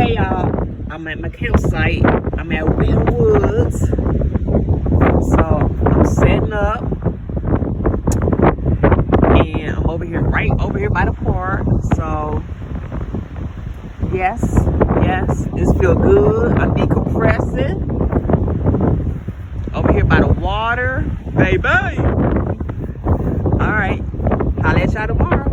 Hey y'all, I'm at my campsite. I'm at Wynn Woods. So I'm setting up. And I'm over here, right over here by the park. So yes, it's feel good. I'm decompressing. Over here by the water. Baby. Alright. I'll let y'all tomorrow.